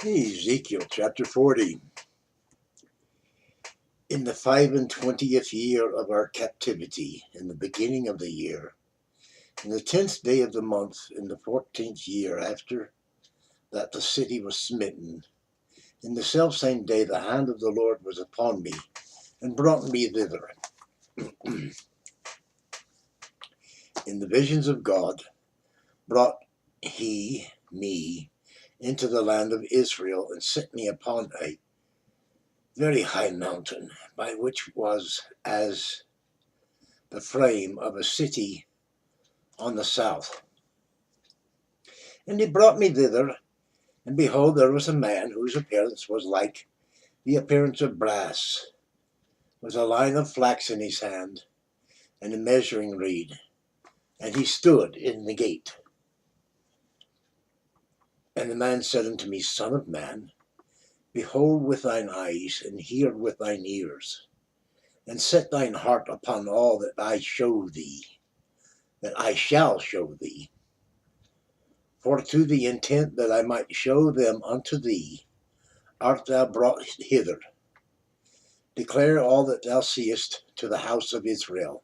Ezekiel chapter 40. In the 25th year of our captivity, in the beginning of the year, in the 10th day of the month, in the 14th year after that the city was smitten, in the selfsame day the hand of the Lord was upon me, and brought me thither. In the visions of God brought he me into the land of Israel, and set me upon a very high mountain, by which was as the frame of a city on the south. And he brought me thither, and behold, there was a man whose appearance was like the appearance of brass, with a line of flax in his hand, and a measuring reed, and he stood in the gate. And the man said unto me, Son of man, behold with thine eyes, and hear with thine ears, and set thine heart upon all that I show thee, that I shall show thee. For to the intent that I might show them unto thee art thou brought hither. Declare all that thou seest to the house of Israel.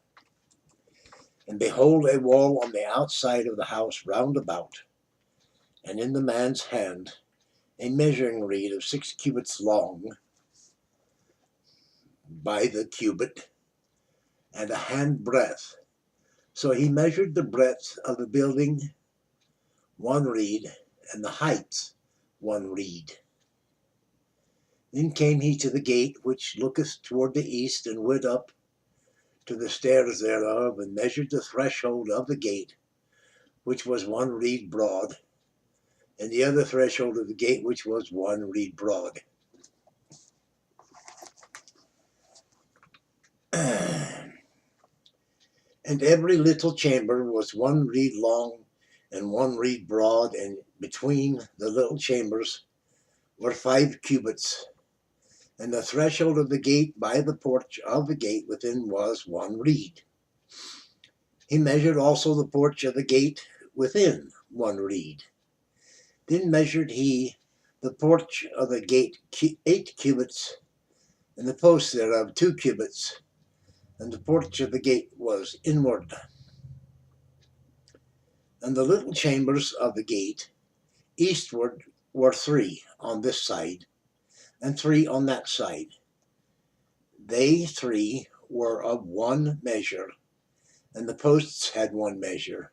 And behold, a wall on the outside of the house round about, and in the man's hand a measuring reed of 6 cubits long by the cubit, and a hand breadth. So he measured the breadth of the building 1 reed, and the height 1 reed. Then came he to the gate which looketh toward the east, and went up to the stairs thereof, and measured the threshold of the gate, which was 1 reed broad, and the other threshold of the gate, which was 1 reed broad. And every little chamber was 1 reed long and 1 reed broad, and between the little chambers were 5 cubits. And the threshold of the gate by the porch of the gate within was 1 reed. He measured also the porch of the gate within 1 reed. Then measured he the porch of the gate 8 cubits, and the posts thereof 2 cubits, and the porch of the gate was inward. And the little chambers of the gate eastward were 3 on this side, and 3 on that side. They 3 were of 1 measure, and the posts had 1 measure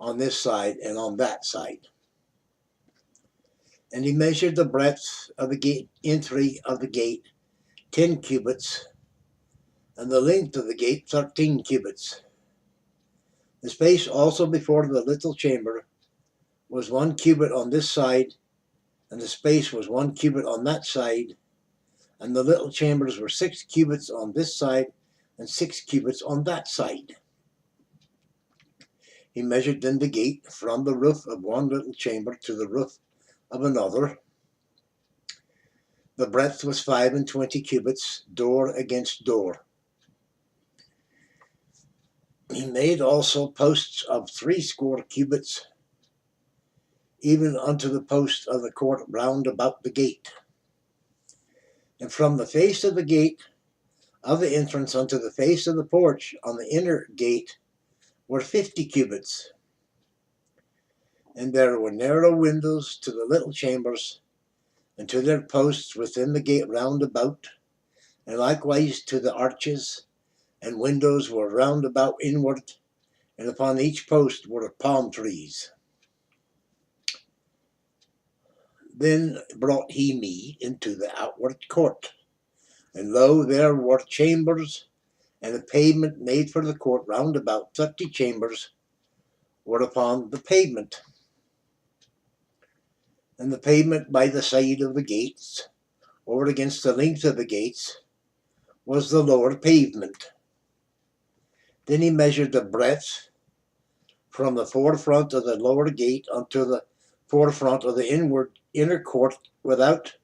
on this side and on that side. And he measured the breadth of the gate, entry of the gate, 10 cubits, and the length of the gate 13 cubits. The space also before the little chamber was 1 cubit on this side, and the space was 1 cubit on that side, and the little chambers were 6 cubits on this side, and 6 cubits on that side. He measured then the gate from the roof of 1 little chamber to the roof of another. The breadth was 25 cubits, door against door. He made also posts of 60 cubits, even unto the post of the court round about the gate. And from the face of the gate of the entrance unto the face of the porch on the inner gate were 50 cubits. And there were narrow windows to the little chambers, and to their posts within the gate round about, and likewise to the arches, and windows were round about inward, and upon each post were palm trees. Then brought he me into the outward court, and lo, there were chambers, and a pavement made for the court round about. 30 chambers were upon the pavement. And the pavement by the side of the gates, over against the length of the gates, was the lower pavement. Then he measured the breadth from the forefront of the lower gate unto the forefront of the inner court without,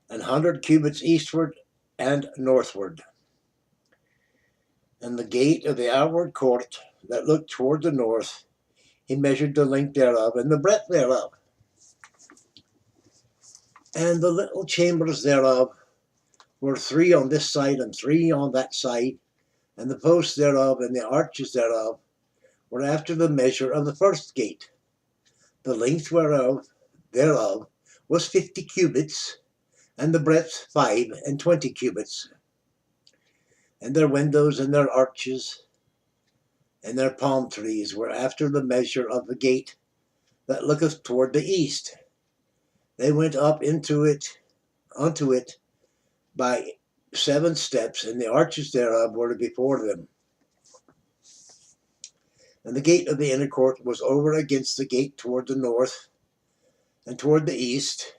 100 cubits eastward and northward. And the gate of the outward court that looked toward the north, he measured the length thereof and the breadth thereof. And the little chambers thereof were 3 on this side and 3 on that side, and the posts thereof and the arches thereof were after the measure of the first gate. The length thereof was 50 cubits, and the breadth 25 cubits. And their windows and their arches and their palm trees were after the measure of the gate that looketh toward the east. They went up unto it by 7 steps, and the arches thereof were before them. And the gate of the inner court was over against the gate toward the north and toward the east.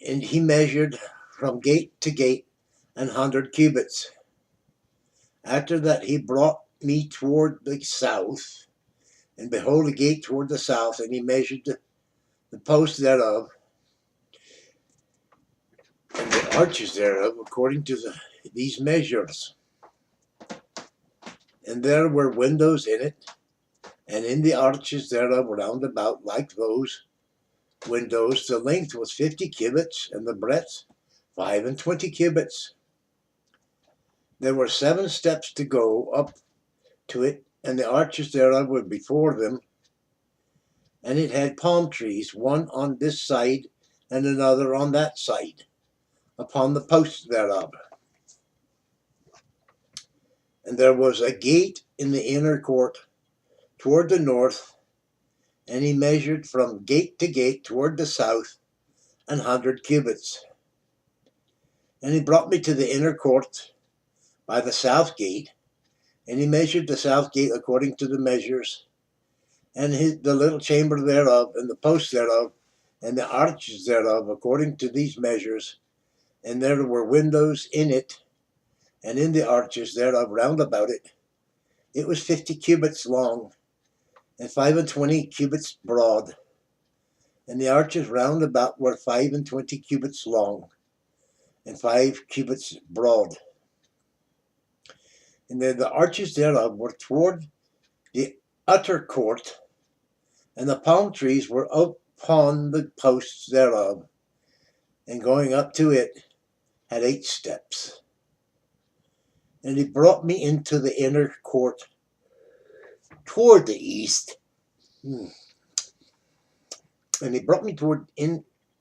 And he measured from gate to gate 100 cubits. After that he brought me toward the south, and behold, a gate toward the south, and he measured the posts thereof and the arches thereof according to these measures. And there were windows in it, and in the arches thereof round about like those windows. The length was 50 cubits, and the breadth 25 cubits. There were 7 steps to go up to it, and the arches thereof were before them. And it had palm trees, one on this side and another on that side, upon the posts thereof. And there was a gate in the inner court toward the north, and he measured from gate to gate toward the south 100 cubits. And he brought me to the inner court by the south gate, and he measured the south gate according to the measures, and the little chamber thereof, and the posts thereof, and the arches thereof according to these measures. And there were windows in it, and in the arches thereof round about it. It was 50 cubits long, and 25 cubits broad. And the arches round about were 25 cubits long, and 5 cubits broad. And then the arches thereof were toward the utter court, and the palm trees were upon the posts thereof, and going up to it had 8 steps. And he brought me into the inner court toward the east. And he brought me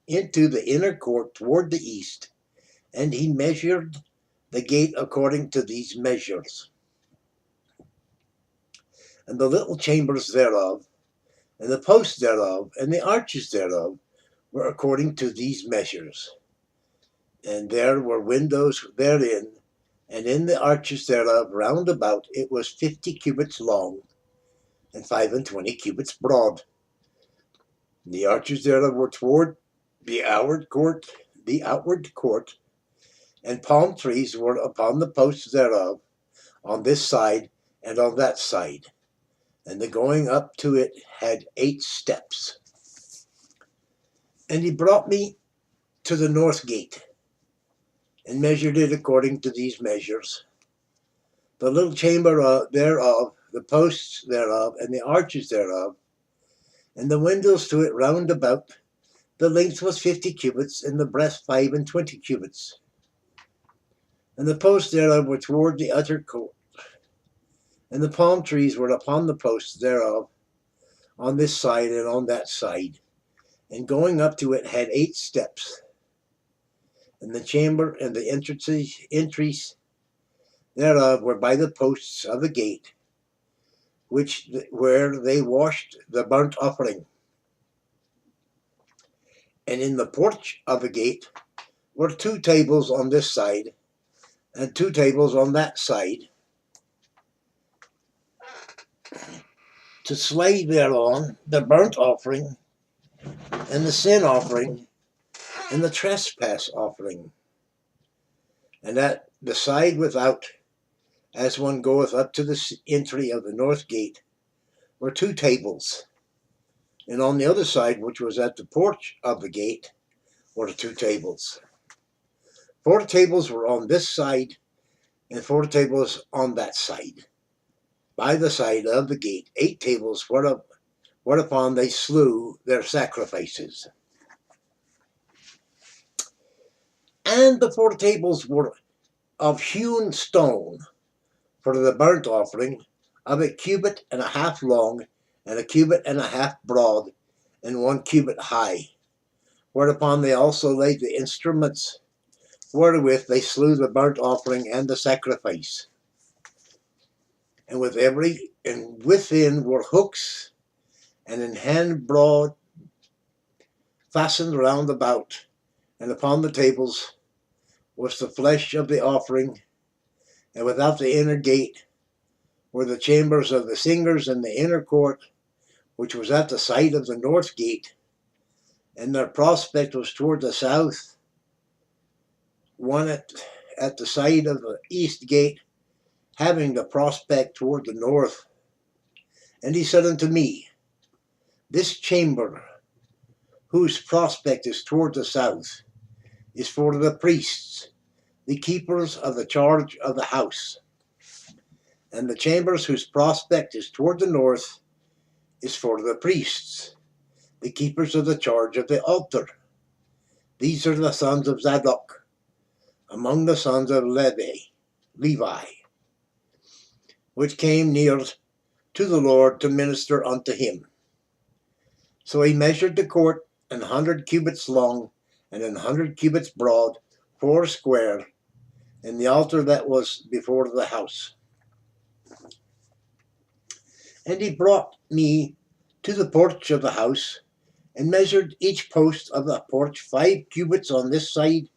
into the inner court toward the east, and he measured the gate according to these measures. And the little chambers thereof, and the posts thereof, and the arches thereof were according to these measures. And there were windows therein, and in the arches thereof round about it was 50 cubits long, and 25 cubits broad. And the arches thereof were toward the outward court, and palm trees were upon the posts thereof, on this side and on that side. And the going up to it had 8 steps. And he brought me to the north gate, and measured it according to these measures. The little chamber thereof, the posts thereof, and the arches thereof, and the windows to it round about. The length was 50 cubits, and the breadth 25 cubits. And the posts thereof were toward the utter court, and the palm trees were upon the posts thereof, on this side and on that side. And going up to it had 8 steps. And the chamber and the entries thereof were by the posts of the gate, where they washed the burnt offering. And in the porch of the gate were 2 tables on this side, and 2 tables on that side, to slay thereon the burnt offering, and the sin offering, and the trespass offering. And at the side without, as one goeth up to the entry of the north gate, were 2 tables. And on the other side, which was at the porch of the gate, were 2 tables. 4 tables were on this side, and 4 tables on that side. By the side of the gate, 8 tables whereupon they slew their sacrifices. And the 4 tables were of hewn stone for the burnt offering, of 1.5 cubits long, and 1.5 cubits broad, and 1 cubit high. Whereupon they also laid the instruments wherewith they slew the burnt offering and the sacrifice. And within were hooks, and an hand broad fastened round about, and upon the tables was the flesh of the offering, and without the inner gate were the chambers of the singers in the inner court, which was at the side of the north gate, and their prospect was toward the south, one at the side of the east gate, having the prospect toward the north. And he said unto me, This chamber, whose prospect is toward the south, is for the priests, the keepers of the charge of the house. And the chambers whose prospect is toward the north is for the priests, the keepers of the charge of the altar. These are the sons of Zadok, among the sons of Levi, which came near to the Lord to minister unto him. So he measured the court 100 cubits long, and 100 cubits broad, 4 square, and the altar that was before the house. And he brought me to the porch of the house, and measured each post of the porch 5 cubits on this side,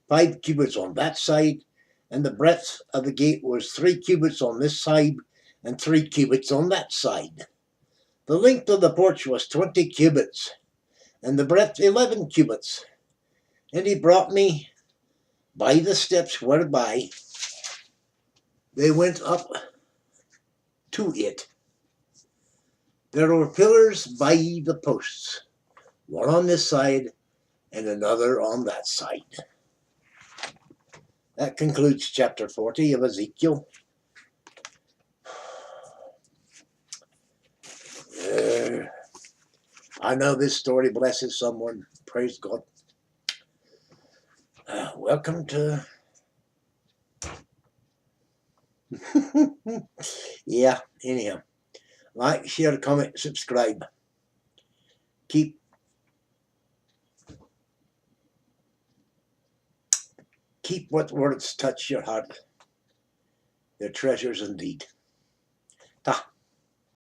5 cubits on that side, and the breadth of the gate was 3 cubits on this side, and 3 cubits on that side. The length of the porch was 20 cubits, and the breadth 11 cubits. And he brought me by the steps whereby they went up to it. There were pillars by the posts, one on this side and another on that side. That concludes chapter 40 of Ezekiel. I know this story blesses someone. Praise God. Welcome to... Yeah, anyhow. Like, share, comment, subscribe. Keep what words touch your heart. They're treasures indeed. Ta.